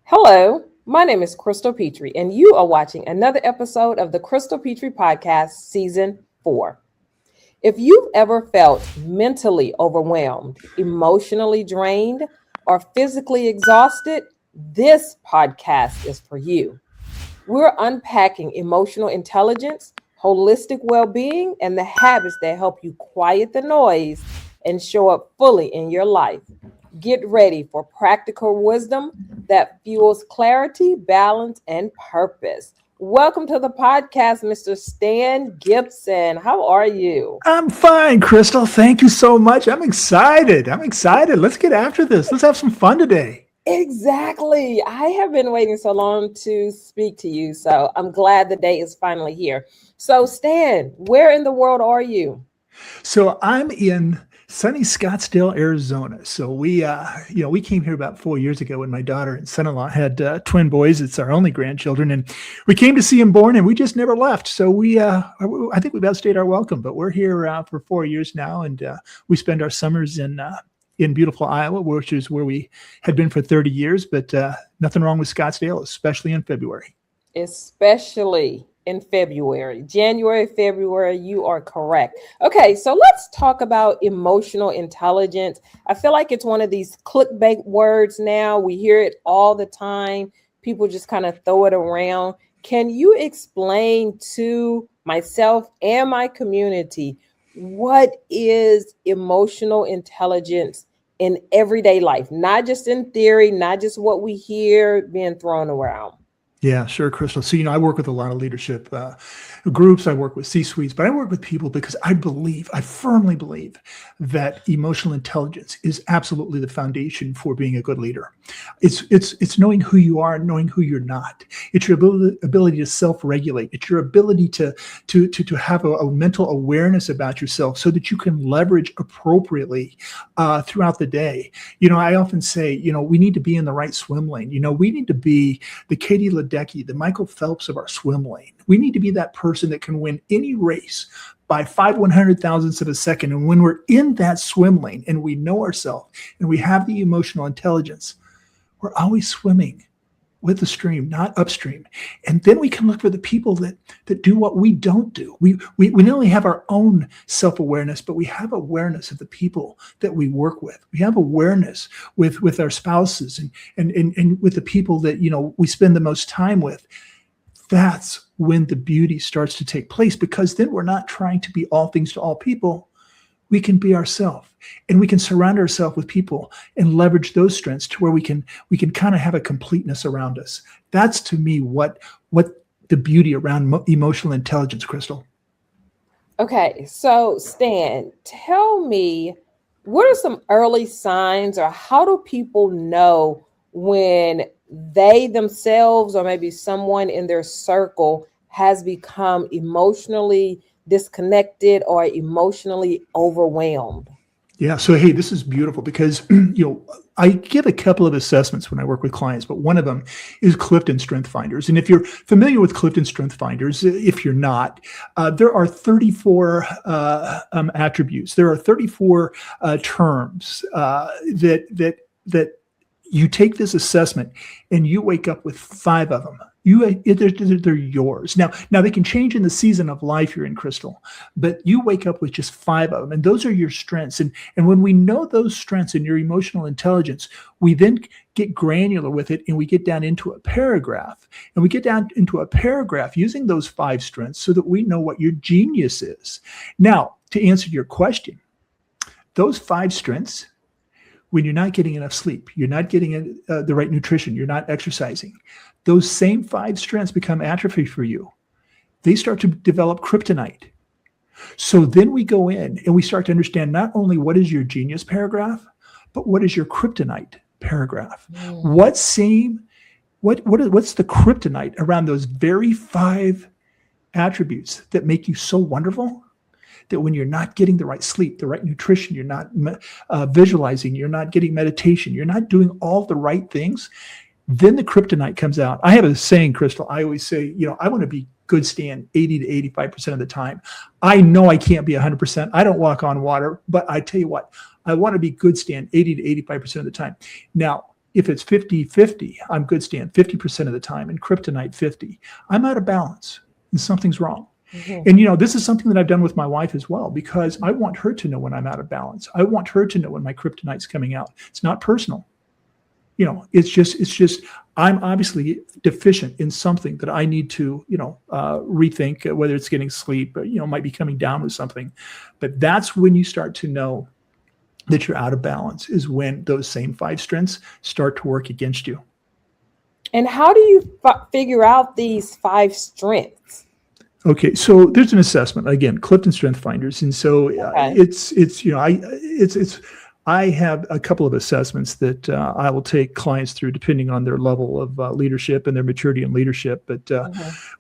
Hello, my name is Crystal Petry, and you are watching another episode of the Crystal Petry Podcast, Season 4. If you've ever felt mentally overwhelmed, emotionally drained, or physically exhausted, this podcast is for you. We're unpacking emotional intelligence, holistic well-being, and the habits that help you quiet the noise and show up fully in your life. Get ready for practical wisdom that fuels clarity, balance, and purpose. Welcome to the podcast, Mr. Stan Gibson. How are you? I'm fine, Crystal. Thank you so much. I'm excited. Let's get after this. Let's have some fun today. Exactly. I have been waiting so long to speak to you, so I'm glad the day is finally here. So, Stan, where in the world are you? So I'm in sunny Scottsdale, Arizona. So we came here about 4 years ago when my daughter and son-in-law had twin boys. It's our only grandchildren, and we came to see them born, and we just never left. So I think we've outstayed our welcome. But we're here for 4 years now, and we spend our summers in beautiful Iowa, which is where we had been for 30 years. But nothing wrong with Scottsdale, especially in February. Especially in February, January, February, you are correct. Okay, so let's talk about emotional intelligence. I feel like it's one of these clickbait words now. We hear it all the time. People just kind of throw it around. Can you explain to myself and my community what is emotional intelligence in everyday life? Not just in theory, not just what we hear being thrown around. Yeah, sure, Crystal. So, I work with a lot of leadership groups. I work with C-suites, but I work with people because I firmly believe that emotional intelligence is absolutely the foundation for being a good leader. It's knowing who you are and knowing who you're not. It's your ability to self-regulate. It's your ability to have a mental awareness about yourself so that you can leverage appropriately throughout the day. I often say, we need to be in the right swim lane. We need to be the Katie Ledecky, the Michael Phelps of our swim lane. We need to be that person that can win any race by 5/100,000ths of a second. And when we're in that swim lane and we know ourselves and we have the emotional intelligence, we're always swimming with the stream, not upstream. And then we can look for the people that do what we don't do. We not only have our own self-awareness, but we have awareness of the people that we work with. We have awareness with our spouses and with the people that, we spend the most time with. That's when the beauty starts to take place, because then we're not trying to be all things to all people. We can be ourselves, and we can surround ourselves with people and leverage those strengths to where we can kind of have a completeness around us. That's, to me, what the beauty around emotional intelligence, Crystal. Okay, so Stan, tell me, what are some early signs, or how do people know when they themselves or maybe someone in their circle has become emotionally disconnected or emotionally overwhelmed? Yeah. So, hey, this is beautiful because, I give a couple of assessments when I work with clients, but one of them is Clifton Strength Finders. And if you're familiar with Clifton Strength Finders, if you're not, there are 34 attributes. There are 34 terms that you take this assessment and you wake up with 5 of them. They're yours. Now they can change in the season of life you're in, Crystal, but you wake up with just 5 of them, and those are your strengths. And when we know those strengths in your emotional intelligence, we then get granular with it, and we get down into a paragraph. And we get down into a paragraph using those 5 strengths so that we know what your genius is. Now, to answer your question, those 5 strengths, when you're not getting enough sleep, you're not getting the right nutrition, you're not exercising, those same 5 strengths become atrophy for you. They start to develop kryptonite. So then we go in and we start to understand not only what is your genius paragraph, but what is your kryptonite paragraph. What's the kryptonite around those very 5 attributes that make you so wonderful that when you're not getting the right sleep, the right nutrition, you're not visualizing, you're not getting meditation, you're not doing all the right things, then the kryptonite comes out. I have a saying, Crystal. I always say, I want to be good Stan 80 to 85% of the time. I know I can't be 100%. I don't walk on water, but I tell you what, I want to be good Stan 80 to 85% of the time. Now, if it's 50-50, I'm good, Stan, 50% of the time, and kryptonite 50, I'm out of balance and something's wrong. Mm-hmm. And, this is something that I've done with my wife as well, because I want her to know when I'm out of balance. I want her to know when my kryptonite's coming out. It's not personal. It's just I'm obviously deficient in something that I need to, rethink, whether it's getting sleep, might be coming down with something. But that's when you start to know that you're out of balance, is when those same 5 strengths start to work against you. And how do you figure out these 5 strengths? Okay, so there's an assessment, again, Clifton Strength Finders, and so I have a couple of assessments that I will take clients through depending on their level of leadership and their maturity in leadership. But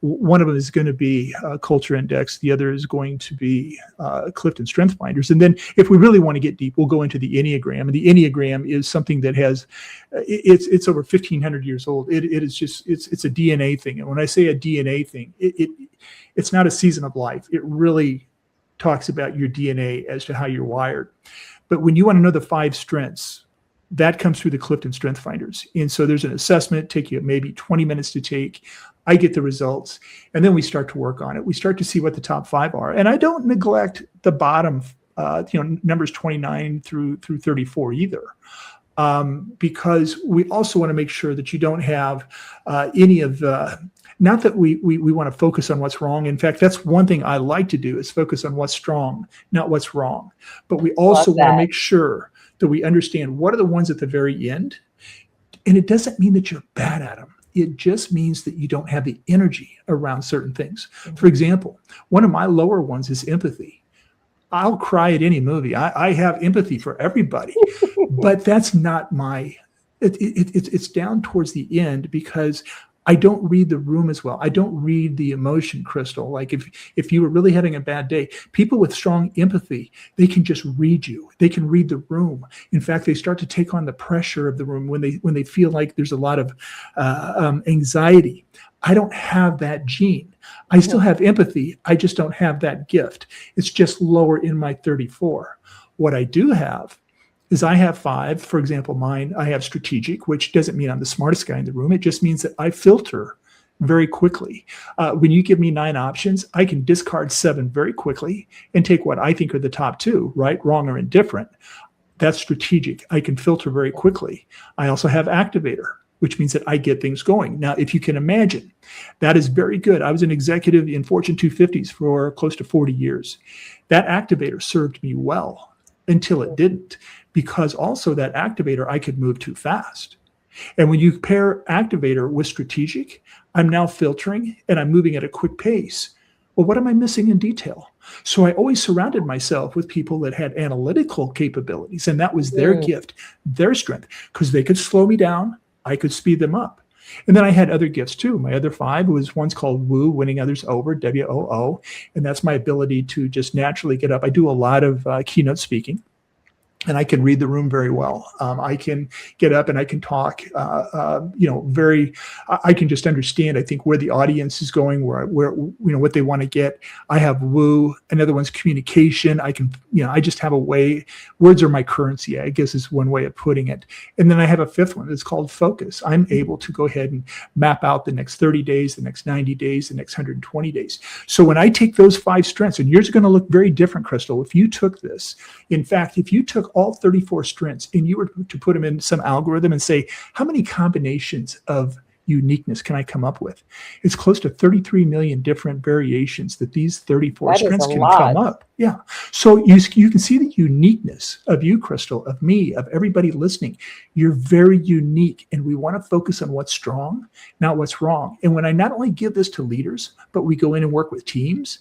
one of them is going to be Culture Index. The other is going to be Clifton Strength Finders. And then if we really want to get deep, we'll go into the Enneagram. And the Enneagram is something that has, it's over 1,500 years old. It is just, it's a DNA thing. And when I say a DNA thing, it's not a season of life. It really talks about your DNA as to how you're wired. But when you want to know the 5 strengths, that comes through the Clifton Strength Finders. And so there's an assessment, take you maybe 20 minutes to take. I get the results, and then we start to work on it. We start to see what the top 5 are. And I don't neglect the bottom, numbers 29 through 34 either. Because we also want to make sure that you don't have any of the, not that we want to focus on what's wrong. In fact, that's one thing I like to do, is focus on what's strong, not what's wrong. But we also want to make sure that we understand what are the ones at the very end. And it doesn't mean that you're bad at them. It just means that you don't have the energy around certain things. Mm-hmm. For example, one of my lower ones is empathy. I'll cry at any movie. I have empathy for everybody, but that's not it's down towards the end, because I don't read the room as well. I don't read the emotion, Crystal. Like if you were really having a bad day, people with strong empathy, they can just read you. They can read the room. In fact, they start to take on the pressure of the room when they feel like there's a lot of anxiety. I don't have that gene. I still have empathy. I just don't have that gift. It's just lower in my 34. What I do have is I have 5. For example, mine, I have strategic, which doesn't mean I'm the smartest guy in the room. It just means that I filter very quickly. When you give me 9 options, I can discard 7 very quickly and take what I think are the top 2, right, wrong, or indifferent. That's strategic. I can filter very quickly. I also have activator, which means that I get things going. Now, if you can imagine, that is very good. I was an executive in Fortune 250s for close to 40 years. That activator served me well until it didn't, because also that activator, I could move too fast. And when you pair activator with strategic, I'm now filtering and I'm moving at a quick pace. Well, what am I missing in detail? So I always surrounded myself with people that had analytical capabilities, and that was their gift, their strength, because they could slow me down. I could speed them up. And then I had other gifts too. My other 5 was one's called Woo, winning others over, WOO. And that's my ability to just naturally get up. I do a lot of keynote speaking. And I can read the room very well. I can get up and I can talk, I can just understand, I think, where the audience is going, where what they want to get. I have Woo. Another one's communication. I can, I just have a way. Words are my currency, I guess is one way of putting it. And then I have a 5th one that's called focus. I'm able to go ahead and map out the next 30 days, the next 90 days, the next 120 days. So when I take those 5 strengths, and yours are going to look very different, Crystal, if you took this. In fact, if you took all 34 strengths and you were to put them in some algorithm and say, how many combinations of uniqueness can I come up with? It's close to 33 million different variations that these 34 strengths can come up. Yeah. So you can see the uniqueness of you, Crystal, of me, of everybody listening. You're very unique, and we want to focus on what's strong, not what's wrong. And when I not only give this to leaders, but we go in and work with teams,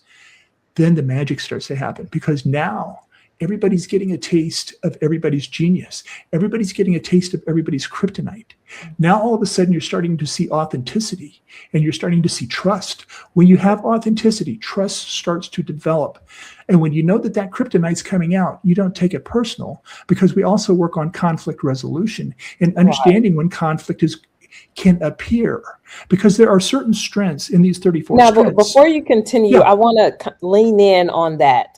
then the magic starts to happen, because now everybody's getting a taste of everybody's genius. Everybody's getting a taste of everybody's kryptonite. Now, all of a sudden, you're starting to see authenticity, and you're starting to see trust. When you have authenticity, trust starts to develop. And when you know that that kryptonite's coming out, you don't take it personal, because we also work on conflict resolution and understanding when conflict can appear, because there are certain strengths in these 34 strengths. Now, before you continue, I want to lean in on that.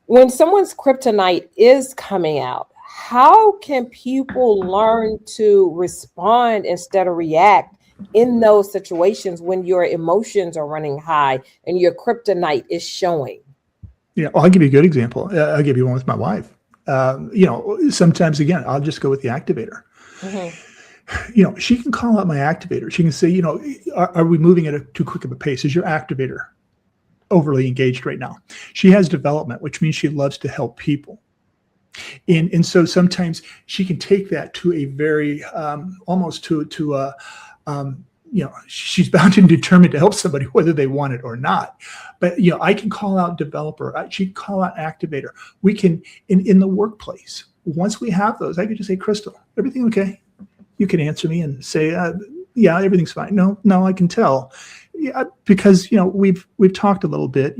When someone's kryptonite is coming out, How can people learn to respond instead of react in those situations when your emotions are running high and your kryptonite is showing? Yeah, well, I'll give you a good example. I'll give you one with my wife. Sometimes, again, I'll just go with the activator. Mhm. She can call out my activator. She can say, are we moving at too quick of a pace? Is your activator overly engaged right now? She has development, which means she loves to help people. And so sometimes she can take that to a very, almost to a, she's bound and determined to help somebody whether they want it or not. But, I can call out developer. She can call out activator. We can, in the workplace, once we have those, I could just say, Crystal, everything okay? You can answer me and say, yeah, everything's fine. No, I can tell. Yeah, because we've talked a little bit.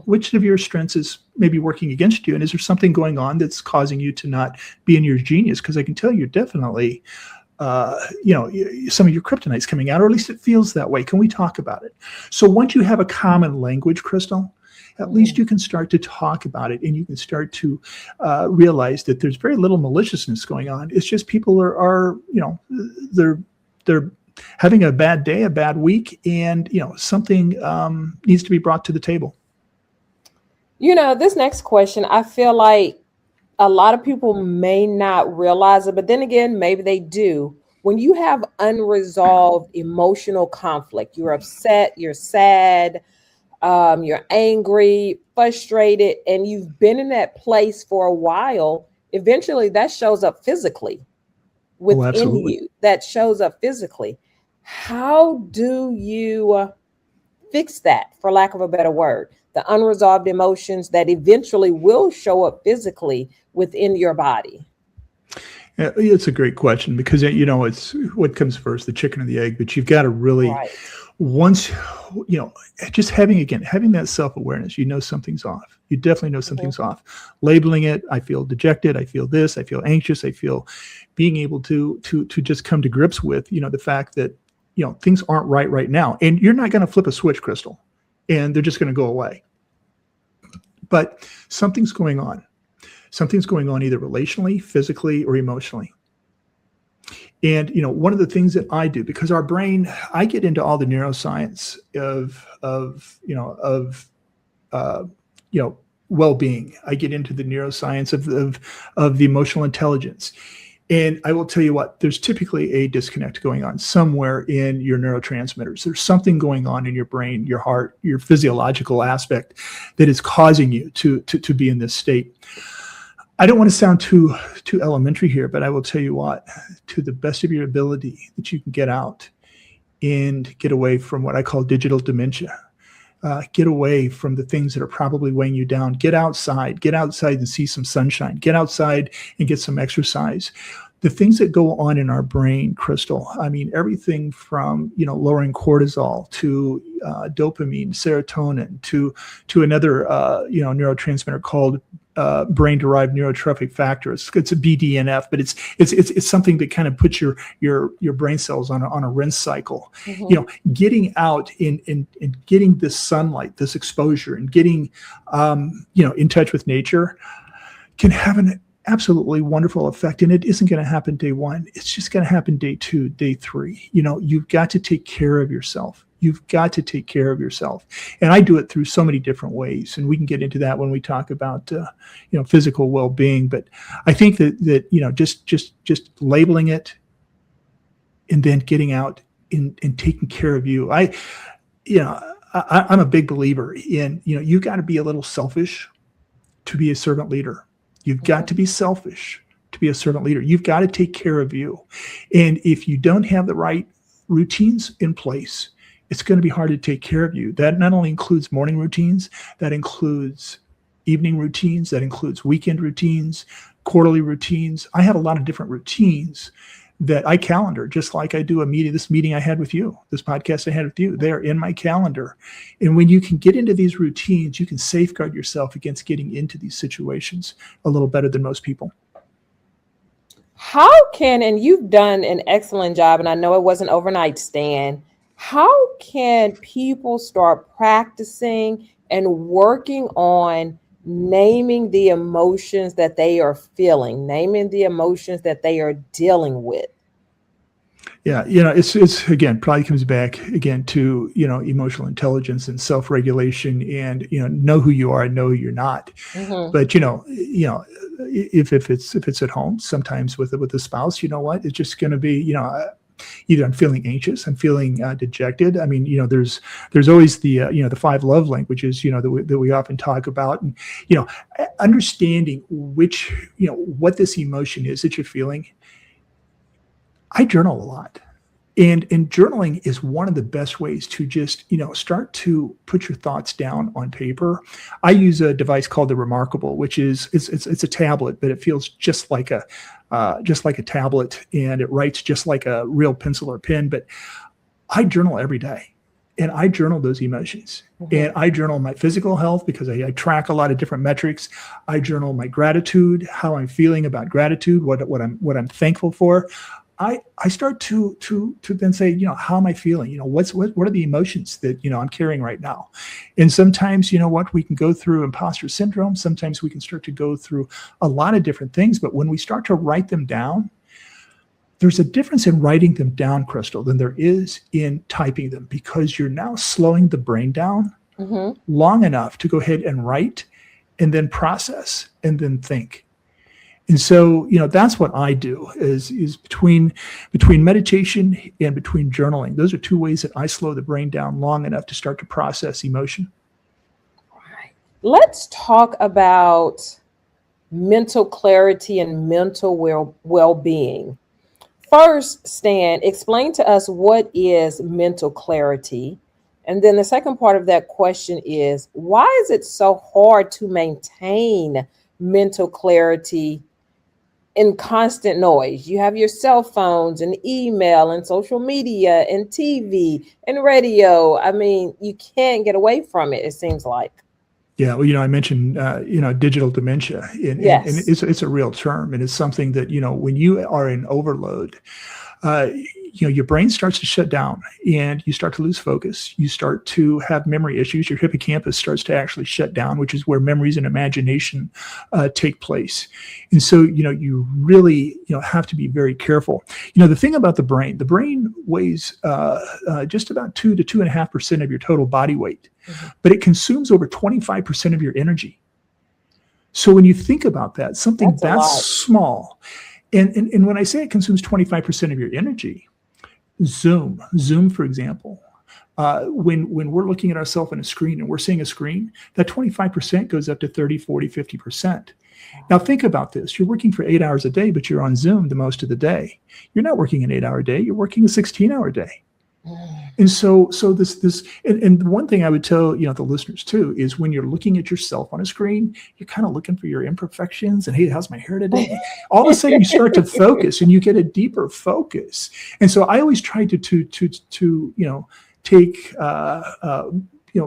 Which of your strengths is maybe working against you, and is there something going on that's causing you to not be in your genius? Because I can tell you're definitely, some of your kryptonite's coming out, or at least it feels that way. Can we talk about it? So once you have a common language, Crystal, at least you can start to talk about it, and you can start to realize that there's very little maliciousness going on. It's just people are they're having a bad day, a bad week, and something needs to be brought to the table. This next question, I feel like a lot of people may not realize it, but then again, maybe they do. When you have unresolved emotional conflict, you're upset, you're sad, you're angry, frustrated, and you've been in that place for a while, eventually that shows up physically within you. That shows up physically. How do you fix that, for lack of a better word? The unresolved emotions that eventually will show up physically within your body. Yeah, it's a great question because it's what comes first, the chicken or the egg. But you've got to really, once just having that self-awareness, something's off. You definitely know something's off. Labeling it, I feel dejected, I feel this, I feel anxious, I feel being able to just come to grips with the fact that things aren't right now, and you're not going to flip a switch, Crystal, and they're just going to go away. But something's going on. Something's going on either relationally, physically, or emotionally. And, one of the things that I do, because our brain, I get into all the neuroscience of well-being. I get into the neuroscience of the emotional intelligence. And I will tell you what, there's typically a disconnect going on somewhere in your neurotransmitters. There's something going on in your brain, your heart, your physiological aspect that is causing you to be in this state. I don't want to sound too elementary here, but I will tell you what, to the best of your ability that you can get out and get away from what I call digital dementia. Get away from the things that are probably weighing you down. Get outside and see some sunshine. Get outside and get some exercise. The things that go on in our brain, Crystal, I mean, everything from, lowering cortisol to dopamine, serotonin, to another, neurotransmitter called brain-derived neurotrophic factor. It's a BDNF, but it's something that kind of puts your brain cells on a rinse cycle. Getting out and getting this sunlight, this exposure, and getting in touch with nature can have an absolutely wonderful effect. And it isn't going to happen day one. It's just going to happen day 2, day 3. You've got to take care of yourself. You've got to take care of yourself. And I do it through so many different ways. And we can get into that when we talk about, physical well-being. But I think that just labeling it and then getting out and taking care of you. I'm a big believer in, you've got to be a little selfish to be a servant leader. You've got to be selfish to be a servant leader. You've got to take care of you. And if you don't have the right routines in place, it's going to be hard to take care of you. That not only includes morning routines, that includes evening routines, that includes weekend routines, quarterly routines. I have a lot of different routines that I calendar, just like I do this meeting I had with you, this podcast I had with you. They're in my calendar. And when you can get into these routines, you can safeguard yourself against getting into these situations a little better than most people. And you've done an excellent job, and I know it wasn't overnight, Stan. How can people start practicing and working on naming the emotions that they are feeling, naming the emotions that they are dealing with. Yeah, it's again, probably comes back again to, emotional intelligence and self-regulation, and, know who you are and know who you're not. Mm-hmm. But, if it's at home, sometimes with the spouse, you know what, it's just going to be, either I'm feeling anxious, I'm feeling dejected. I mean, there's always the, the 5 love languages, that we often talk about, and, understanding which, what this emotion is that you're feeling. I journal a lot. And journaling is one of the best ways to just, start to put your thoughts down on paper. I use a device called the Remarkable, which is it's a tablet, but it feels just like a tablet, and it writes just like a real pencil or pen. But I journal every day, and I journal those emotions. Mm-hmm. And I journal my physical health because I track a lot of different metrics. I journal my gratitude, how I'm feeling about gratitude, what I'm thankful for. I start to then say, how am I feeling? What are the emotions that, I'm carrying right now? And sometimes, we can go through imposter syndrome. Sometimes we can start to go through a lot of different things. But when we start to write them down, there's a difference in writing them down, Crystal, than there is in typing them, because you're now slowing the brain down mm-hmm. long enough to go ahead and write and then process and then think. And so, that's what I do is between meditation and between journaling. Those are 2 ways that I slow the brain down long enough to start to process emotion. All right. Let's talk about mental clarity and mental well-being. First, Stan, explain to us what is mental clarity. And then the second part of that question is, why is it so hard to maintain mental clarity in constant noise? You have your cell phones and email and social media and TV and radio. I mean, you can't get away from it, it seems like. Yeah, well, I mentioned, digital dementia, yes. And it's a real term, and it's something that, when you are in overload, your brain starts to shut down, and you start to lose focus. You start to have memory issues. Your hippocampus starts to actually shut down, which is where memories and imagination take place. And so, you really, have to be very careful. The thing about the brain weighs just about 2 to 2.5% of your total body weight, mm-hmm. but it consumes over 25% of your energy. So when you think about that, something that's small, and when I say it consumes 25% of your energy, Zoom, for example, when we're looking at ourselves on a screen and we're seeing a screen, that 25% goes up to 30, 40, 50%. Now think about this. You're working for 8 hours a day, but you're on Zoom the most of the day. You're not working an 8-hour day. You're working a 16-hour day. And so this, and one thing I would tell, the listeners too, is when you're looking at yourself on a screen, you're kind of looking for your imperfections and, hey, how's my hair today? All of a sudden you start to focus and you get a deeper focus. And so I always try to take,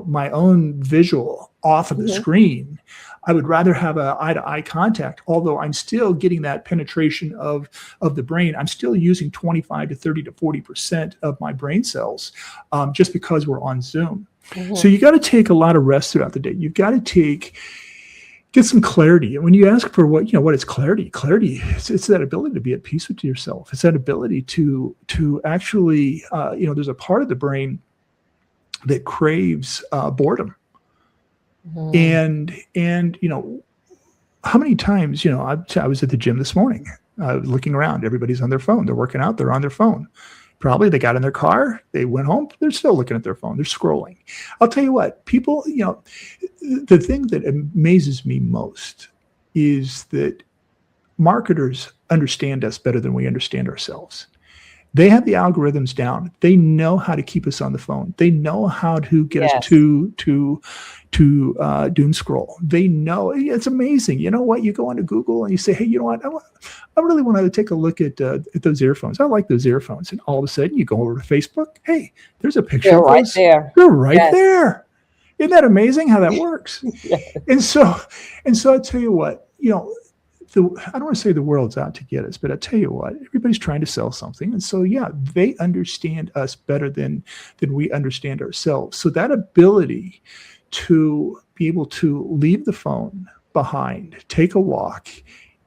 my own visual off of the mm-hmm. screen. I would rather have a eye-to-eye contact, although I'm still getting that penetration of the brain. I'm still using 25 to 30 to 40% of my brain cells just because we're on Zoom. Mm-hmm. So you got to take a lot of rest throughout the day. You've got to get some clarity. And when you ask for what is clarity, it's that ability to be at peace with yourself. It's that ability to actually, there's a part of the brain that craves boredom. Mm-hmm. And how many times, I was at the gym this morning, looking around, everybody's on their phone. They're working out. They're on their phone. Probably they got in their car. They went home. They're still looking at their phone. They're scrolling. I'll tell you what, people, the thing that amazes me most is that marketers understand us better than we understand ourselves. They have the algorithms down. They know how to keep us on the phone. They know how to get us to doom scroll. They know. It's amazing. You know what? You go onto Google and you say, hey, you know what? I really want to take a look at those earphones. I like those earphones. And all of a sudden you go over to Facebook. Hey, there's a picture of right those. There. They're right there. Isn't that amazing how that works? Yes. And so I tell you what, I don't want to say the world's out to get us, but I tell you what, everybody's trying to sell something. And so, they understand us better than we understand ourselves. So that ability to be able to leave the phone, behind, take a walk,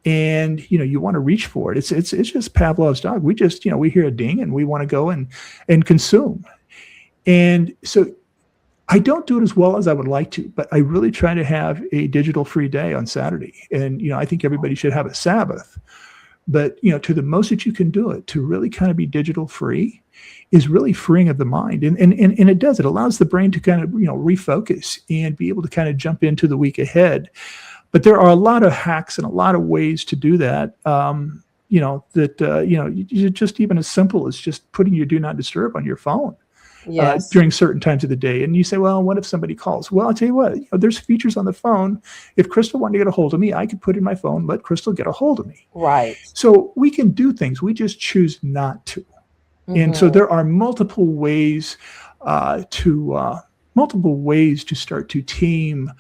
and you want to reach for it. It's just Pavlov's dog. We just we hear a ding and we want to go and consume. And so I don't do it as well as I would like to, but I really try to have a digital free day on Saturday. And I think everybody should have a Sabbath. But to the most that you can do it, to really kind of be digital free is really freeing of the mind. And it does. It allows the brain to kind of refocus and be able to kind of jump into the week ahead. But there are a lot of hacks and a lot of ways to do that. Just even as simple as just putting your do not disturb on your phone. Yes. During certain times of the day. And you say, well, what if somebody calls? Well, I'll tell you what, there's features on the phone. If Crystal wanted to get a hold of me, I could put in my phone, let Crystal get a hold of me. Right. So we can do things. We just choose not to. Mm-hmm. And so there are multiple ways to start to tame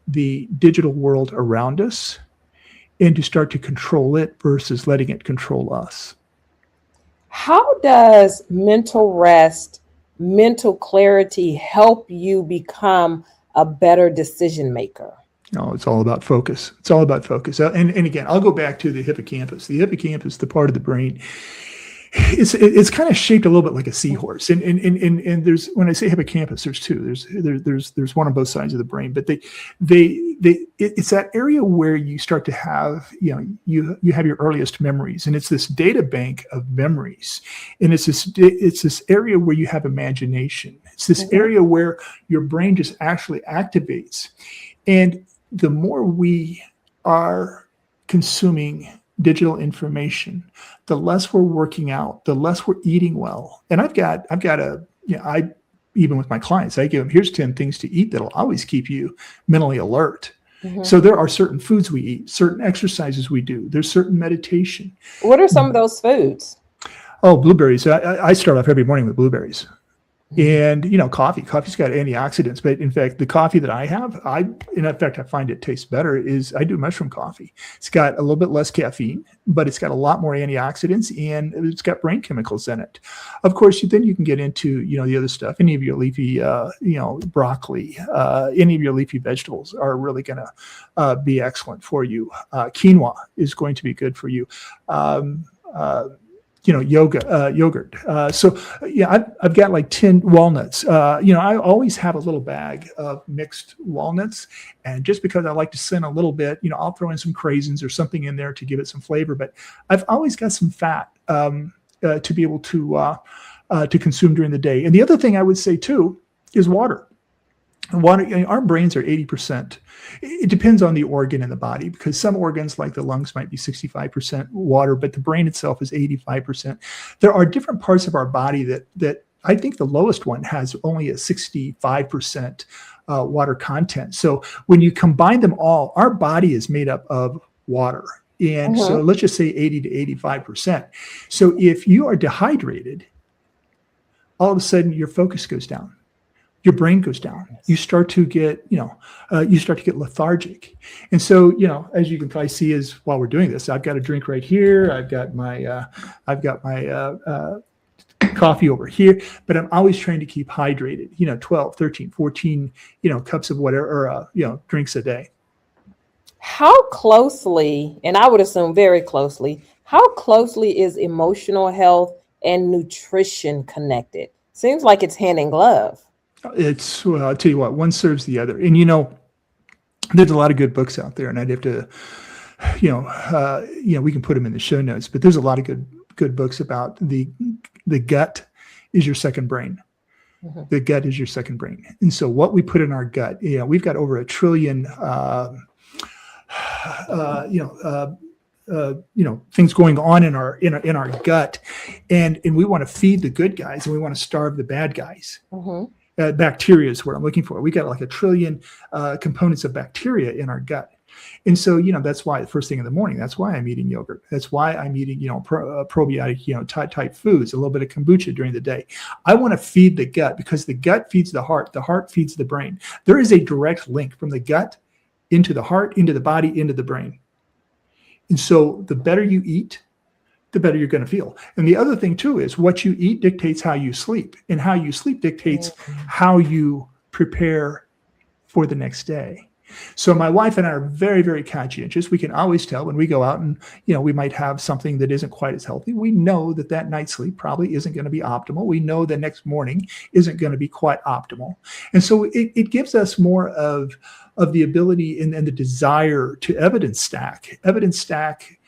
the digital world around us and to start to control it versus letting it control us. How does mental rest, mental clarity help you become a better decision maker? No, it's all about focus. It's all about focus. And again, I'll go back to the hippocampus. The hippocampus, the part of the brain, it's kind of shaped a little bit like a seahorse. And there's, when I say hippocampus, there's two. There's one on both sides of the brain, but it's that area where you start to have, you have your earliest memories, and it's this data bank of memories. And it's this area where you have imagination. It's this area where your brain just actually activates. And the more we are consuming digital information, the less we're working out, the less we're eating well. And I've got even with my clients, I give them, here's 10 things to eat that'll always keep you mentally alert. Mm-hmm. So there are certain foods we eat, certain exercises we do. There's certain meditation. What are some of those foods? Oh, blueberries. I start off every morning with blueberries. And, coffee's got antioxidants, but in fact, the coffee that I have, I find it tastes better is I do mushroom coffee. It's got a little bit less caffeine, but it's got a lot more antioxidants and it's got brain chemicals in it. Of course, then you can get into, the other stuff. Any of your leafy, broccoli, any of your leafy vegetables are really going to be excellent for you. Quinoa is going to be good for you. Yogurt. I've got like 10 walnuts. I always have a little bag of mixed walnuts, and just because I like to sin a little bit, I'll throw in some craisins or something in there to give it some flavor. But I've always got some fat to be able to consume during the day. And the other thing I would say too is water. Water. Our brains are 80%. It depends on the organ in the body, because some organs like the lungs might be 65% water, but the brain itself is 85%. There are different parts of our body that I think the lowest one has only a 65% water content. So when you combine them all, our body is made up of water. And so let's just say 80 to 85%. So if you are dehydrated, all of a sudden your focus goes down. Your brain goes down. You start to get, lethargic. And so, as you can probably see, is while we're doing this, I've got a drink right here. I've got my coffee over here, but I'm always trying to keep hydrated, 12, 13, 14, cups of whatever, or, drinks a day. How closely, and I would assume very closely, how closely is emotional health and nutrition connected? Seems like it's hand in glove. I'll tell you what, one serves the other. And, there's a lot of good books out there, and I'd have to, we can put them in the show notes, but there's a lot of good books about the gut is your second brain. Mm-hmm. The gut is your second brain. And so what we put in our gut, we've got over 1 trillion, things going on in our gut, and we want to feed the good guys and we want to starve the bad guys. Mm-hmm. Bacteria is what I'm looking for. We got like 1 trillion components of bacteria in our gut. And so, that's why the first thing in the morning, that's why I'm eating yogurt. That's why I'm eating, probiotic, type foods, a little bit of kombucha during the day. I want to feed the gut because the gut feeds the heart feeds the brain. There is a direct link from the gut into the heart, into the body, into the brain. And so the better you eat, the better you're going to feel. And the other thing too is what you eat dictates how you sleep, and how you sleep dictates how you prepare for the next day. So my wife and I are very, very conscientious. We can always tell when we go out and, we might have something that isn't quite as healthy. We know that night's sleep probably isn't going to be optimal. We know the next morning isn't going to be quite optimal. And so it gives us more of the ability and the desire to evidence stack. Evidence stack,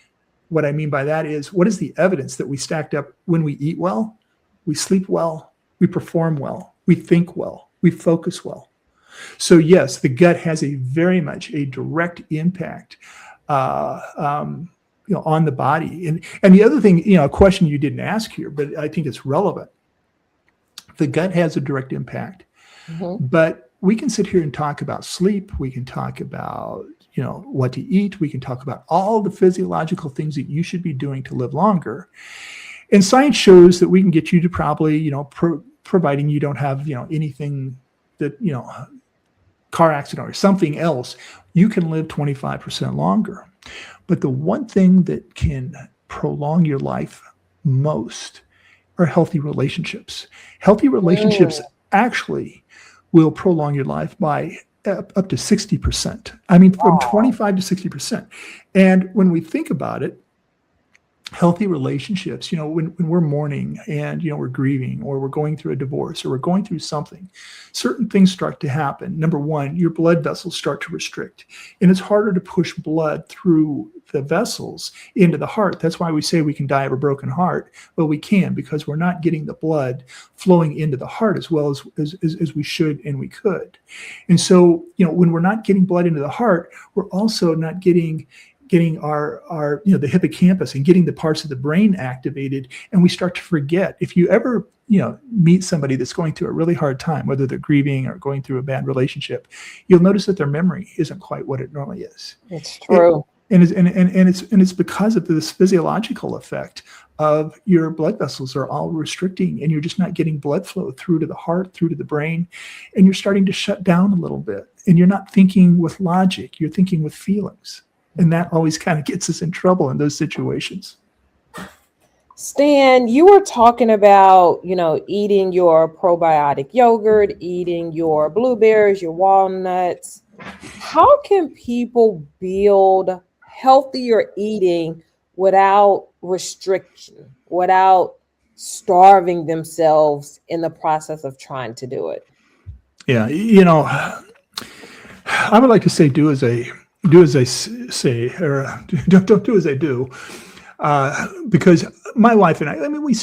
what I mean by that is, what is the evidence that we stacked up when we eat well, we sleep well, we perform well, we think well, we focus well. So yes, the gut has very much a direct impact, on the body. And the other thing, a question you didn't ask here, but I think it's relevant. The gut has a direct impact, but we can sit here and talk about sleep. We can talk about, what to eat. We can talk about all the physiological things that you should be doing to live longer. And science shows that we can get you to probably, providing you don't have, anything that, car accident or something else, you can live 25% longer. But the one thing that can prolong your life most are healthy relationships. Healthy relationships actually will prolong your life by up to 60%. I mean, from 25 to 60%. And when we think about it, healthy relationships, when we're mourning and, we're grieving, or we're going through a divorce, or we're going through something, certain things start to happen. Number one, your blood vessels start to restrict, and it's harder to push blood through the vessels into the heart. That's why we say we can die of a broken heart. Well, we can, because we're not getting the blood flowing into the heart as well as we should and we could. And so, when we're not getting blood into the heart, we're also not getting our the hippocampus and getting the parts of the brain activated, and we start to forget. If you ever meet somebody that's going through a really hard time, whether they're grieving or going through a bad relationship, you'll notice that their memory isn't quite what it normally is. It's true. And it's because of this physiological effect of your blood vessels are all restricting, and you're just not getting blood flow through to the heart, through to the brain, and you're starting to shut down a little bit, and you're not thinking with logic, you're thinking with feelings. And that always kind of gets us in trouble in those situations. Stan, you were talking about, eating your probiotic yogurt, eating your blueberries, your walnuts. How can people build healthier eating without restriction, without starving themselves in the process of trying to do it? Yeah, I would like to say do as I say, or don't do as I do, because my wife and I mean, we're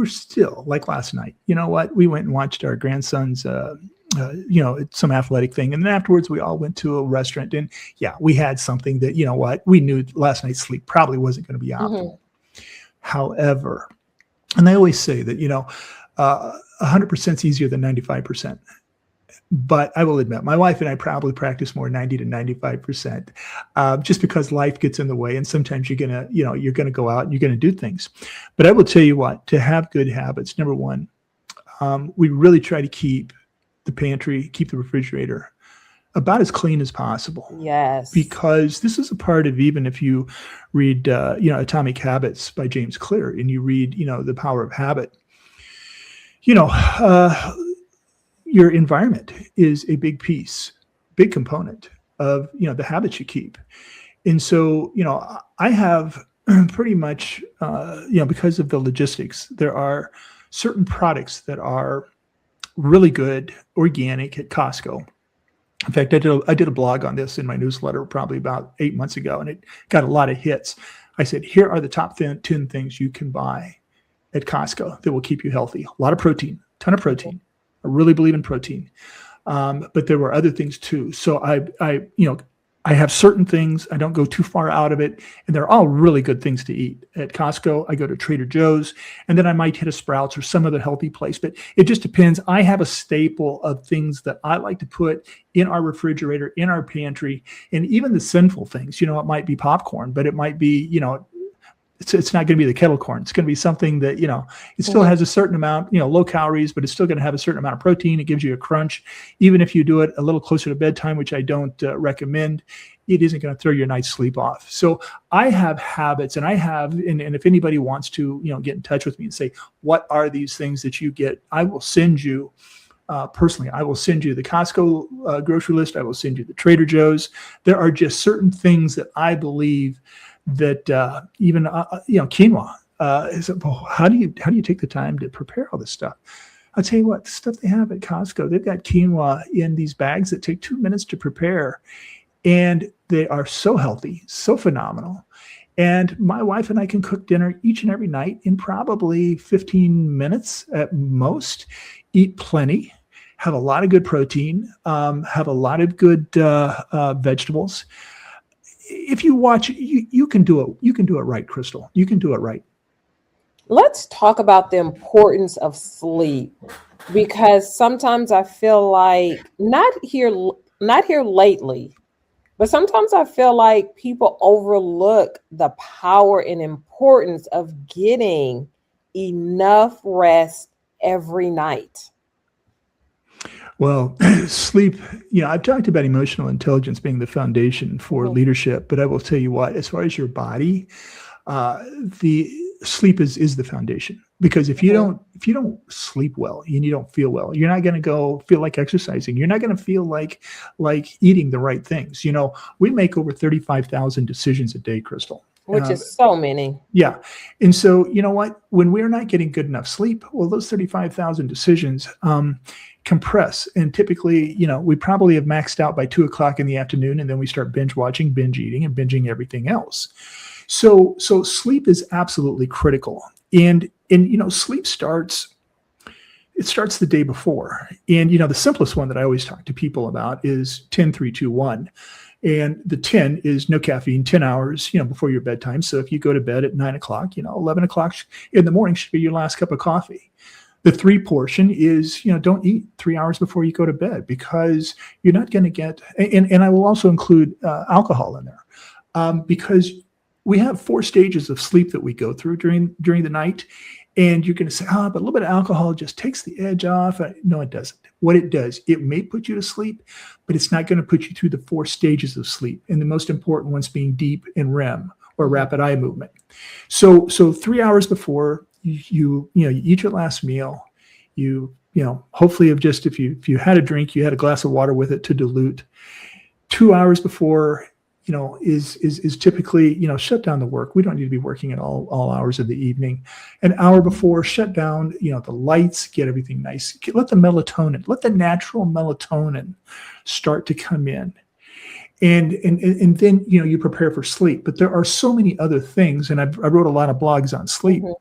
still like last night. You know what? We went and watched our grandson's, some athletic thing, and then afterwards we all went to a restaurant, and we had something that we knew last night's sleep probably wasn't going to be optimal. However, and I always say that 100% is easier than 95%. But I will admit, my wife and I probably practice more 90 to 95%, just because life gets in the way, and sometimes you're gonna go out and you're gonna do things. But I will tell you what: to have good habits, number one, we really try to keep the pantry, keep the refrigerator about as clean as possible. Yes, because this is a part of, even if you read Atomic Habits by James Clear, and you read The Power of Habit, your environment is a big component of, the habits you keep. And so, I have pretty much, because of the logistics, there are certain products that are really good, organic at Costco. In fact, I did a blog on this in my newsletter probably about 8 months ago, and it got a lot of hits. I said, here are the top 10 things you can buy at Costco that will keep you healthy. A lot of protein, ton of protein. I really believe in protein, but there were other things too. So I have certain things. I don't go too far out of it, and they're all really good things to eat. At Costco, I go to Trader Joe's, and then I might hit a Sprouts or some other healthy place. But it just depends. I have a staple of things that I like to put in our refrigerator, in our pantry, and even the sinful things. It might be popcorn, but it might be it's not going to be the kettle corn. It's going to be something that, it still has a certain amount, low calories, but it's still going to have a certain amount of protein. It gives you a crunch. Even if you do it a little closer to bedtime, which I don't recommend, it isn't going to throw your night's sleep off. So I have habits, and and if anybody wants to, get in touch with me and say, what are these things that you get? I will send you personally. I will send you the Costco grocery list. I will send you the Trader Joe's. There are just certain things that I believe that even quinoa. Well, how do you take the time to prepare all this stuff? I'll tell you what, the stuff they have at Costco, they've got quinoa in these bags that take 2 minutes to prepare. And they are so healthy, so phenomenal. And my wife and I can cook dinner each and every night in probably 15 minutes at most, eat plenty, have a lot of good protein, have a lot of good vegetables. If you watch, you can do it. You can do it right, Crystal. You can do it right. Let's talk about the importance of sleep, because sometimes I feel like not here lately, but sometimes I feel like people overlook the power and importance of getting enough rest every night. Well, sleep, I've talked about emotional intelligence being the foundation for leadership, but I will tell you what, as far as your body, the sleep is the foundation, because if you don't sleep well and you don't feel well, you're not going to go feel like exercising. You're not going to feel like eating the right things. We make over 35,000 decisions a day, Crystal. Which is so many. Yeah. And so, you know what, when we're not getting good enough sleep, well, those 35,000 decisions compress. And typically, we probably have maxed out by 2:00 in the afternoon, and then we start binge watching, binge eating, and binging everything else. So sleep is absolutely critical. And sleep starts the day before. And, the simplest one that I always talk to people about is 10-3-2-1. And the 10 is no caffeine, 10 hours, before your bedtime. So if you go to bed at 9 o'clock, 11 o'clock in the morning should be your last cup of coffee. The 3 portion is, don't eat 3 hours before you go to bed, because you're not going to get, and I will also include alcohol in there, because we have 4 stages of sleep that we go through during the night. And you're going to say, but a little bit of alcohol just takes the edge off. No, it doesn't. What it does, it may put you to sleep, but it's not going to put you through the 4 stages of sleep. And the most important ones being deep and REM, or rapid eye movement. So 3 hours before you eat your last meal, hopefully if you had a drink, you had a glass of water with it to dilute. 2 hours before, is typically, shut down the work. We don't need to be working at all hours of the evening. An hour before, shut down, the lights, get everything nice. Let the natural melatonin start to come in. And then, you prepare for sleep. But there are so many other things. And I wrote a lot of blogs on sleep. Mm-hmm.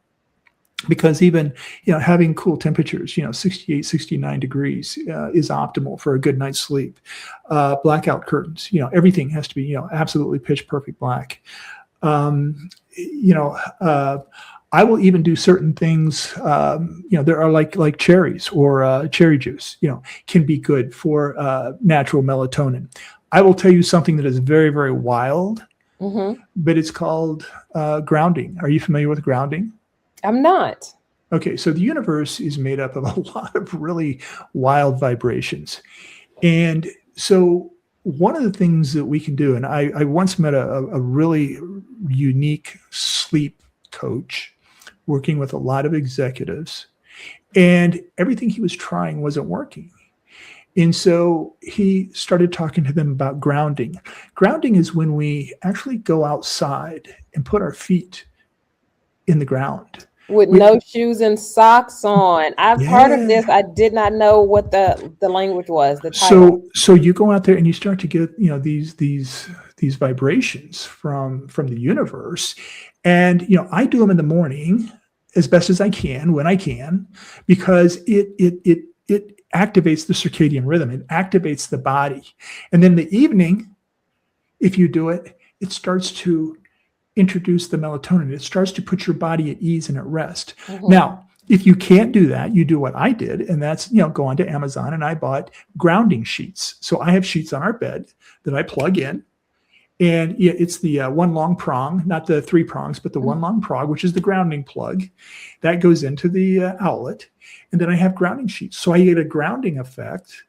Because even, having cool temperatures, 68, 69 degrees is optimal for a good night's sleep. Blackout curtains, everything has to be, absolutely pitch perfect black. I will even do certain things, there are like cherries or cherry juice, can be good for natural melatonin. I will tell you something that is very, very wild, but it's called grounding. Are you familiar with grounding? I'm not. Okay, so the universe is made up of a lot of really wild vibrations. And so one of the things that we can do, and I once met a really unique sleep coach working with a lot of executives, and everything he was trying wasn't working. And so he started talking to them about grounding. Grounding is when we actually go outside and put our feet in the ground. With no shoes and socks on. I've heard of this. I did not know what the language was. The title. So you go out there and you start to get these vibrations from the universe, and I do them in the morning as best as I can when I can, because it activates the circadian rhythm. It activates the body, and then the evening, if you do it, it starts to introduce the melatonin. It starts to put your body at ease and at rest. Mm-hmm. Now, if you can't do that, you do what I did, and that's, go onto Amazon, and I bought grounding sheets. So I have sheets on our bed that I plug in, and it's the one long prong, not the 3 prongs, but the one long prong, which is the grounding plug that goes into the outlet. And then I have grounding sheets. So I get a grounding effect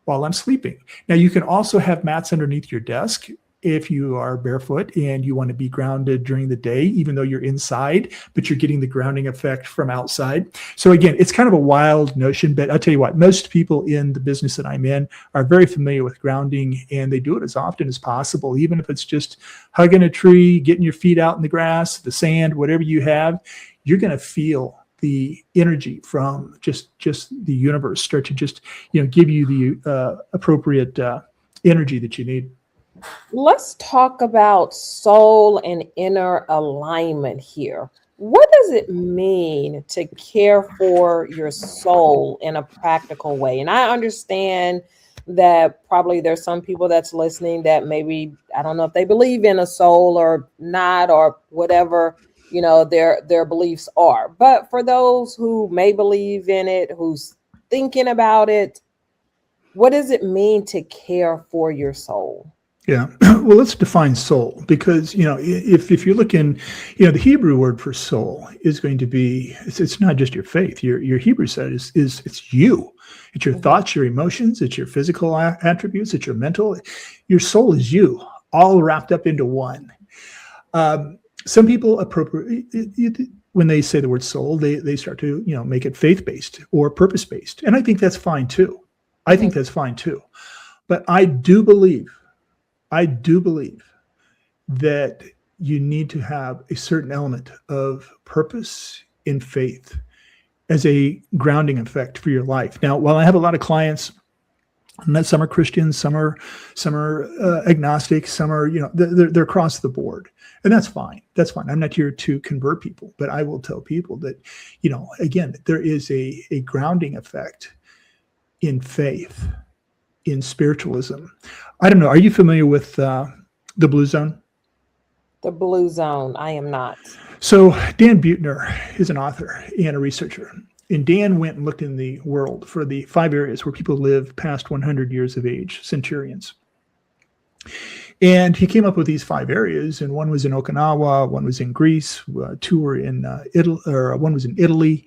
while I'm sleeping. Now, you can also have mats underneath your desk. if you are barefoot and you want to be grounded during the day, even though you're inside, but you're getting the grounding effect from outside. So again, it's kind of a wild notion, but I'll tell you what, most people in the business that I'm in are very familiar with grounding, and they do it as often as possible, even if it's just hugging a tree, getting your feet out in the grass, the sand, whatever you have, you're going to feel the energy from just the universe start to just, give you the appropriate energy that you need. Let's talk about soul and inner alignment here. What does it mean to care for your soul in a practical way? And I understand that probably there's some people that's listening that maybe, I don't know if they believe in a soul or not, or whatever, their beliefs are. But for those who may believe in it, who's thinking about it, what does it mean to care for your soul? Yeah. Well, let's define soul, because, if you're looking, the Hebrew word for soul is going to be, it's not just your faith. Your Hebrew side is it's you. It's your thoughts, your emotions, it's your physical attributes, it's your mental. Your soul is you, all wrapped up into one. Some people when they say the word soul, they start to, make it faith-based or purpose-based. And I think that's fine too. But I do believe that you need to have a certain element of purpose in faith as a grounding effect for your life. Now, while I have a lot of clients, and some are Christians, some are agnostic, some are, they're across the board, and that's fine. That's fine. I'm not here to convert people, but I will tell people that, again, there is a grounding effect in faith, in spiritualism. I don't know. Are you familiar with the Blue Zone? The Blue Zone, I am not. So Dan Buettner is an author and a researcher. And Dan went and looked in the world for the 5 areas where people live past 100 years of age, centurions. And he came up with these 5 areas, and one was in Okinawa, one was in Greece, 2 were in Italy, or one was in Italy,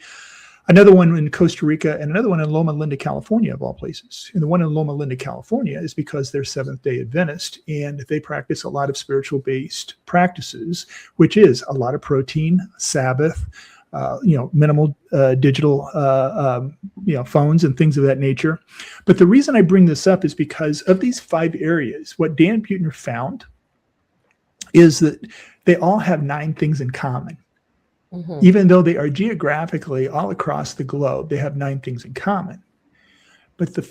another one in Costa Rica, and another one in Loma Linda, California, of all places. And the one in Loma Linda, California is because they're Seventh-day Adventist, and they practice a lot of spiritual-based practices, which is a lot of protein, Sabbath, minimal digital, phones and things of that nature. But the reason I bring this up is because of these 5 areas, what Dan Buettner found is that they all have 9 things in common. Mm-hmm. Even though they are geographically all across the globe, they have 9 things in common. But the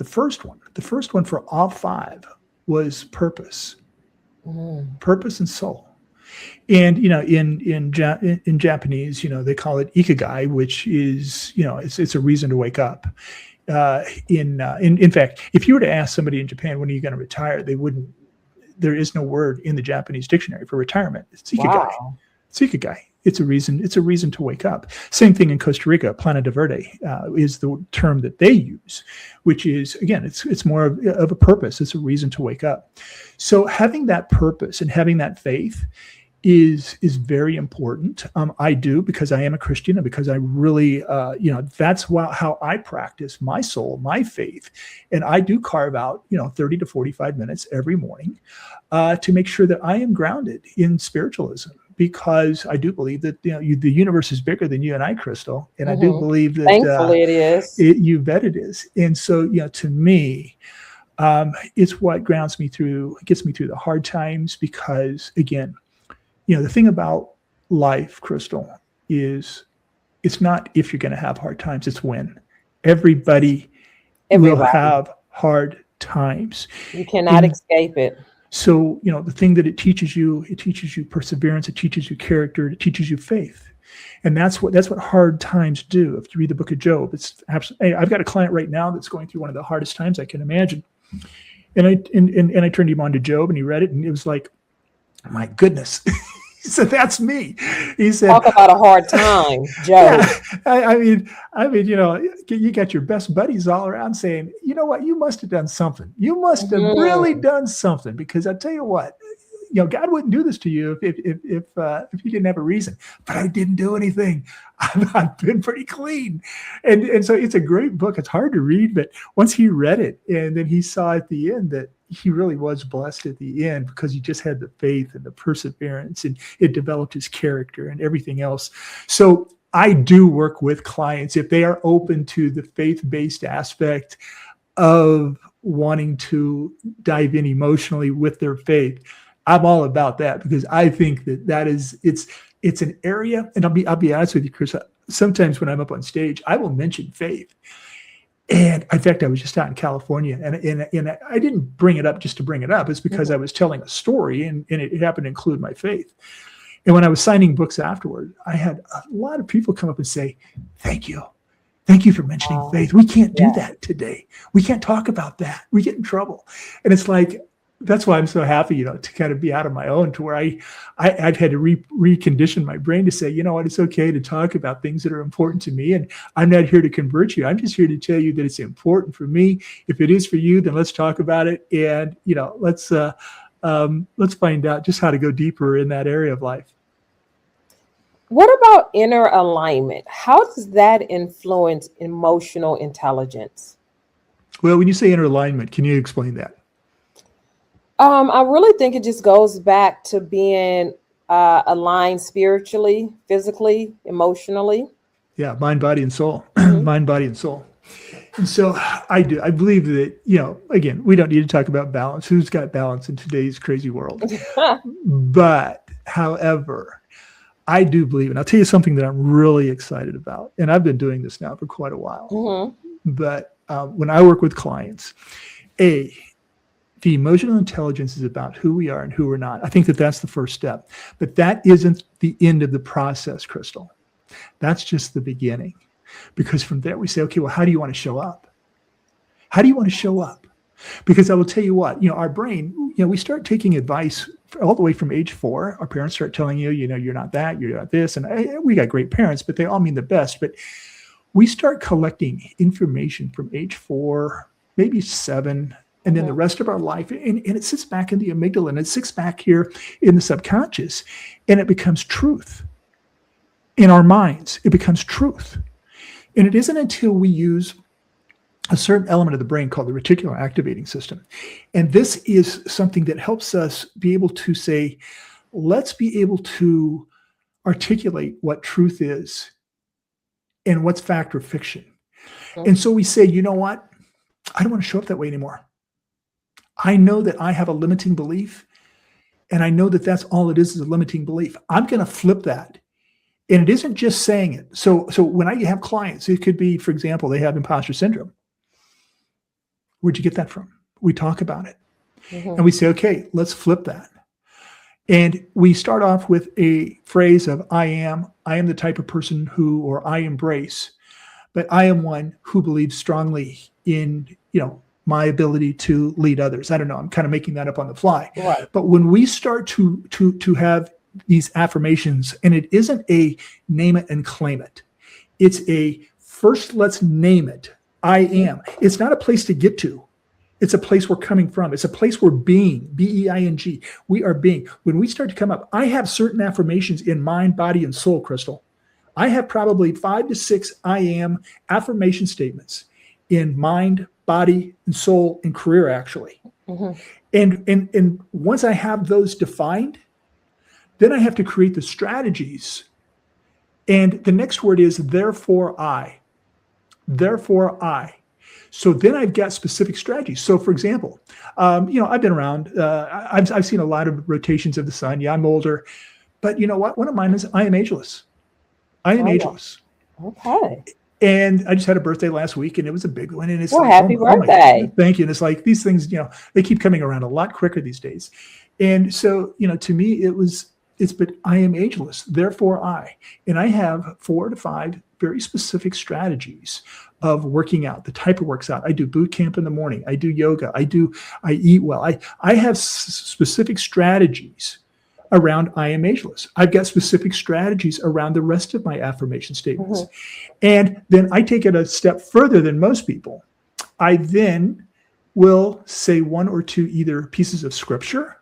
first one for all 5 was purpose, purpose and soul. And in Japanese, they call it ikigai, which is it's a reason to wake up. In fact, if you were to ask somebody in Japan, when are you going to retire, they wouldn't. There is no word in the Japanese dictionary for retirement. It's ikigai. Wow. It's ikigai. It's a reason to wake up. Same thing in Costa Rica. Plana de Verde is the term that they use, which is, again, it's more of a purpose. It's a reason to wake up. So having that purpose and having that faith is very important. I do, because I am a Christian, and because I really, that's how I practice my soul, my faith. And I do carve out, 30 to 45 minutes every morning to make sure that I am grounded in spiritualism. Because I do believe that the universe is bigger than you and I, Crystal, and I do believe that. Thankfully, it is. You bet it is. And so, to me, it's what grounds me through, gets me through the hard times. Because again, the thing about life, Crystal, is it's not if you're going to have hard times; it's when. Everybody will have hard times. You cannot escape it. So, the thing that it teaches you perseverance, it teaches you character, it teaches you faith. And that's what hard times do. If you read the book of Job, it's absolutely, I've got a client right now that's going through one of the hardest times I can imagine. And I turned him on to Job, and he read it, and it was like, my goodness. He said, that's me. He said, talk about a hard time, Joe. Yeah, I mean, you got your best buddies all around saying, you know what, you must have done something. You must have really done something, because I tell you what, God wouldn't do this to you if you didn't have a reason. But I didn't do anything. I've been pretty clean. And so it's a great book. It's hard to read, but once he read it, and then he saw at the end that, he really was blessed at the end because he just had the faith and the perseverance, and it developed his character and everything else. So I do work with clients if they are open to the faith-based aspect of wanting to dive in emotionally with their faith. I'm all about that because I think that is it's an area, and I'll be honest with you, Chris. Sometimes when I'm up on stage, I will mention faith. And in fact, I was just out in California, and I didn't bring it up just to bring it up. It's because I was telling a story, and it happened to include my faith. And when I was signing books afterward, I had a lot of people come up and say, "Thank you. Thank you for mentioning faith. We can't do that today. We can't talk about that. We get in trouble." And it's like, that's why I'm so happy, to kind of be out of my own, to where I've had to recondition my brain to say, you know what, it's okay to talk about things that are important to me. And I'm not here to convert you. I'm just here to tell you that it's important for me. If it is for you, then let's talk about it. And, let's find out just how to go deeper in that area of life. What about inner alignment? How does that influence emotional intelligence? Well, when you say inner alignment, can you explain that? I really think it just goes back to being aligned spiritually, physically, emotionally. Yeah, mind, body, and soul. Mind, body, and soul. And so I believe that, again, we don't need to talk about balance. Who's got balance in today's crazy world? But, however, I do believe, and I'll tell you something that I'm really excited about, and I've been doing this now for quite a while. But when I work with clients, the emotional intelligence is about who we are and who we're not. I think that that's the first step. But that isn't the end of the process, Crystal. That's just the beginning. Because from there we say, okay, well, how do you want to show up? How do you want to show up? Because I will tell you what, our brain, we start taking advice all the way from age 4. Our parents start telling you, you're not that, you're not this. And we got great parents, but they all mean the best. But we start collecting information from age 4, maybe 7, and then the rest of our life, and it sits back in the amygdala, and it sits back here in the subconscious, and it becomes truth. In our minds, it becomes truth. And it isn't until we use a certain element of the brain called the reticular activating system. And this is something that helps us be able to say, let's be able to articulate what truth is and what's fact or fiction. And so we say, you know what? I don't want to show up that way anymore. I know that I have a limiting belief, and I know that that's all it is a limiting belief. I'm going to flip that. And it isn't just saying it. So when I have clients, it could be, for example, they have imposter syndrome. Where'd you get that from? We talk about it. And we say, okay, let's flip that. And we start off with a phrase of I am the type of person who, or I embrace, but I am one who believes strongly in, my ability to lead others. I don't know. I'm kind of making that up on the fly. Right. But when we start to have these affirmations, and it isn't a name it and claim it. It's a first, let's name it. I am. It's not a place to get to. It's a place we're coming from. It's a place we're being, B-E-I-N-G. We are being. When we start to come up, I have certain affirmations in mind, body, and soul, Crystal. I have probably 5 to 6 I am affirmation statements in mind, body, and soul, and career, actually. And once I have those defined, then I have to create the strategies. And the next word is therefore I. Therefore I. So then I've got specific strategies. So for example, I've been around, I've seen a lot of rotations of the sun. Yeah, I'm older, but you know what? One of mine is I am ageless. I am ageless. Okay. And I just had a birthday last week, and it was a big one. And it's happy birthday. Thank you. And it's like these things, they keep coming around a lot quicker these days. And so, to me, but I am ageless. Therefore, I. And I have 4 to 5 very specific strategies of working out, the type of works out. I do boot camp in the morning. I do yoga. I eat well. I have specific strategies around I am ageless. I've got specific strategies around the rest of my affirmation statements. And then I take it a step further than most people. I then will say 1 or 2 either pieces of scripture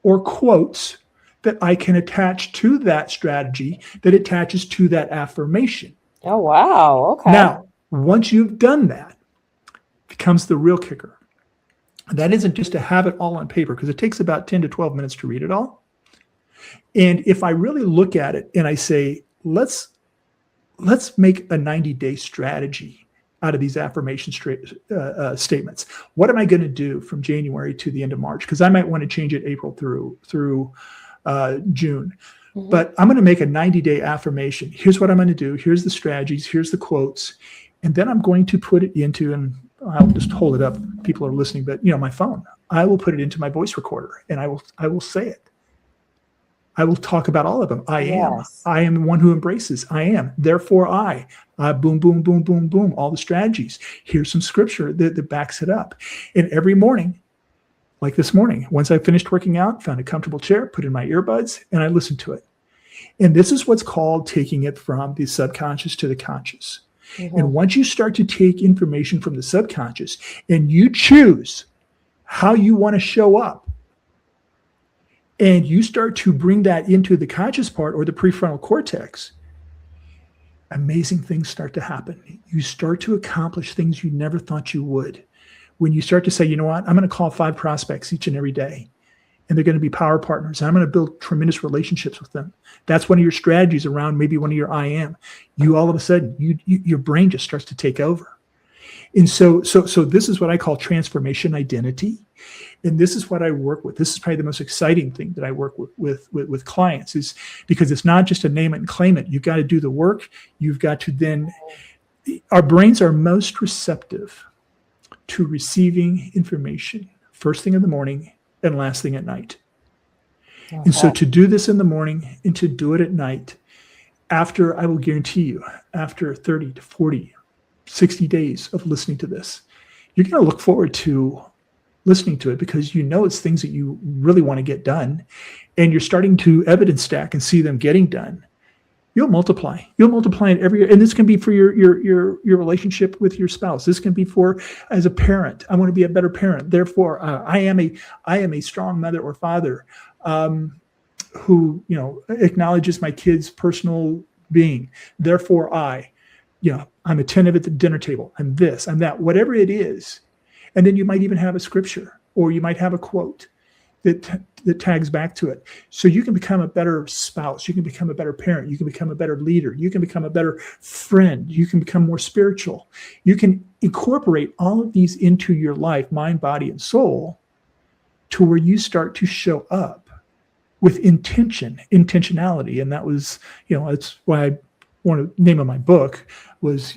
or quotes that I can attach to that strategy that attaches to that affirmation. Oh, wow. Okay. Now, once you've done that, becomes the real kicker. That isn't just to have it all on paper, because it takes about 10 to 12 minutes to read it all. And if I really look at it and I say, let's make a 90-day strategy out of these affirmation statements. What am I going to do from January to the end of March? Because I might want to change it April through June. Mm-hmm. But I'm going to make a 90-day affirmation. Here's what I'm going to do. Here's the strategies. Here's the quotes. And then I'm going to put it into, and I'll just hold it up. People are listening, but my phone. I will put it into my voice recorder, and I will say it. I will talk about all of them. I am one who embraces. I am. Therefore, I. Boom, boom, boom, boom, boom. All the strategies. Here's some scripture that backs it up. And every morning, like this morning, once I finished working out, found a comfortable chair, put in my earbuds, and I listened to it. And this is what's called taking it from the subconscious to the conscious. Mm-hmm. And once you start to take information from the subconscious and you choose how you want to show up, and you start to bring that into the conscious part or the prefrontal cortex, amazing things start to happen. You start to accomplish things you never thought you would. When you start to say, you know what, I'm going to call 5 prospects each and every day, and they're going to be power partners. And I'm going to build tremendous relationships with them. That's one of your strategies around maybe one of your I am. You all of a sudden, your brain just starts to take over. And so this is what I call transformation identity. And this is what I work with. This is probably the most exciting thing that I work with clients, is because it's not just a name it and claim it. You've got to do the work. You've got to then, our brains are most receptive to receiving information first thing in the morning and last thing at night. Okay. And so to do this in the morning and to do it at night, after, I will guarantee you, after 30 to 40, 60 days of listening to this, you're going to look forward to listening to it, because it's things that you really want to get done, and you're starting to evidence stack and see them getting done. You'll multiply it every year. And this can be for your relationship with your spouse. This can be for, as a parent, I want to be a better parent. Therefore, I am a strong mother or father who, acknowledges my kid's personal being. Therefore, I'm attentive at the dinner table. I'm this, I'm that, whatever it is. And then you might even have a scripture, or you might have a quote that tags back to it. So you can become a better spouse. You can become a better parent. You can become a better leader. You can become a better friend. You can become more spiritual. You can incorporate all of these into your life, mind, body, and soul, to where you start to show up with intentionality. And that was, that's why one of the name of my book was,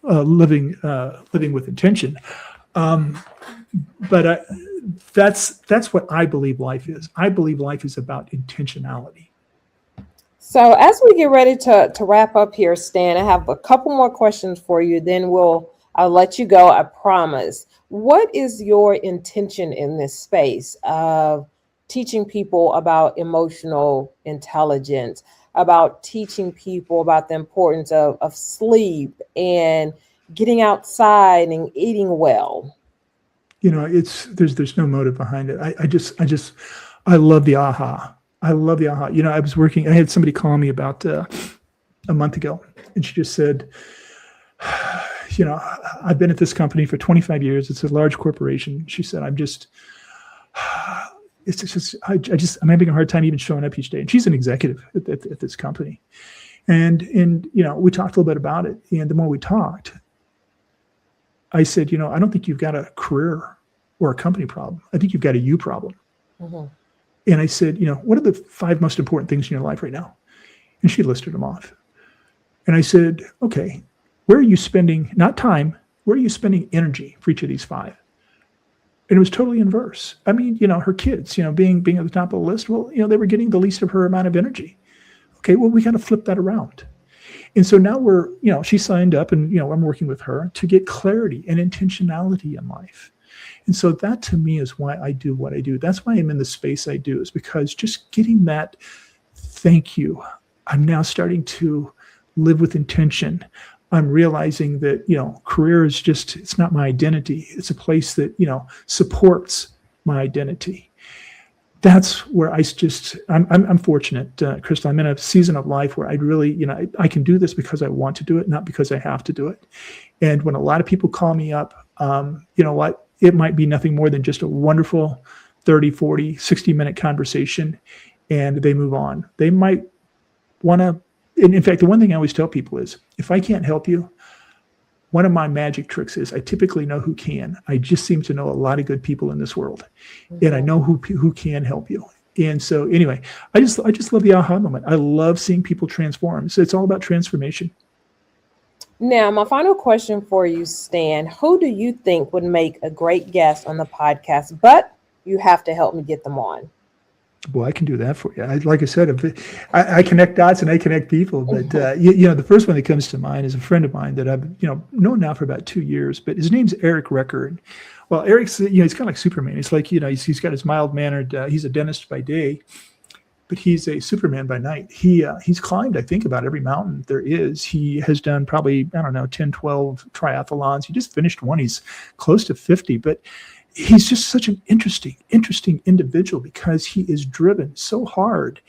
living with intention. But that's what I believe life is. I believe life is about intentionality. So as we get ready to wrap up here, Stan, I have a couple more questions for you. Then I'll let you go, I promise. What is your intention in this space of teaching people about emotional intelligence, about teaching people about the importance of sleep and getting outside and eating well? There's no motive behind it. I love the aha. I love the aha. I had somebody call me about a month ago, and she just said, I've been at this company for 25 years. It's a large corporation. She said, I'm having a hard time even showing up each day. And she's an executive at this company. And we talked a little bit about it. And the more we talked, I said, I don't think you've got a career or a company problem. I think you've got a you problem. Mm-hmm. And I said, what are the 5 most important things in your life right now? And she listed them off. And I said, okay, where are you spending, not time, where are you spending energy for each of these 5? And it was totally inverse. I mean, her kids, being at the top of the list, well, they were getting the least of her amount of energy. Okay, well, we got to flip that around. And so now she signed up, and, I'm working with her to get clarity and intentionality in life. And so that, to me, is why I do what I do. That's why I'm in the space I do, is because just getting that thank you. I'm now starting to live with intention. I'm realizing that, career is it's not my identity. It's a place that, supports my identity. That's where I'm fortunate, Crystal. I'm in a season of life where I really, I can do this because I want to do it, not because I have to do it. And when a lot of people call me up, you know what, it might be nothing more than just a wonderful 30, 40, 60-minute conversation, and they move on. They might want to, in fact, the one thing I always tell people is, if I can't help you, one of my magic tricks is I typically know who can. I just seem to know a lot of good people in this world, and I know who can help you. And so anyway, I just love the aha moment. I love seeing people transform. So it's all about transformation. Now, my final question for you, Stan, who do you think would make a great guest on the podcast? But you have to help me get them on. Well, I can do that for you. Like I said, I connect dots and I connect people. But the first one that comes to mind is a friend of mine that I've known now for about 2 years. But his name's Eric Recker. Well, Eric's he's kind of like Superman. It's like he's got his mild mannered. He's a dentist by day, but he's a Superman by night. He's climbed, I think, about every mountain there is. He has done probably 10, 12 triathlons. He just finished one. He's close to 50, but he's just such an interesting individual because he is driven so hard,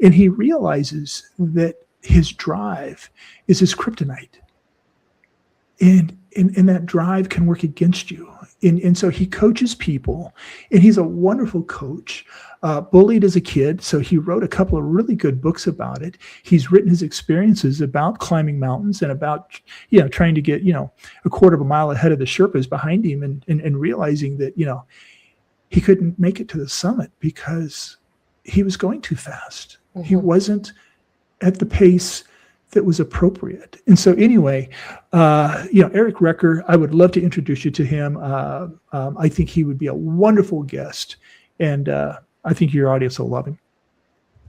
and he realizes that his drive is his kryptonite, and that drive can work against you. And so he coaches people, and he's a wonderful coach. Bullied as a kid, so he wrote a couple of really good books about it. He's written his experiences about climbing mountains and about trying to get a quarter of a mile ahead of the Sherpas behind him, and realizing that he couldn't make it to the summit because he was going too fast. Mm-hmm. He wasn't at the pace that was appropriate. And so anyway, Eric Recker, I would love to introduce you to him. I think he would be a wonderful guest, and I think your audience will love him.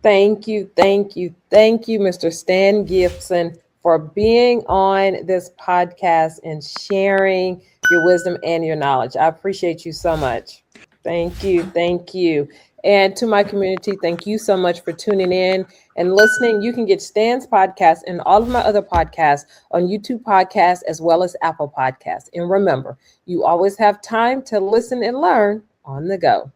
Thank you, Mr. Stan Gibson, for being on this podcast and sharing your wisdom and your knowledge. I appreciate you so much. Thank you. And to my community, thank you so much for tuning in and listening. You can get Stan's podcast and all of my other podcasts on YouTube Podcasts as well as Apple Podcasts. And remember, you always have time to listen and learn on the go.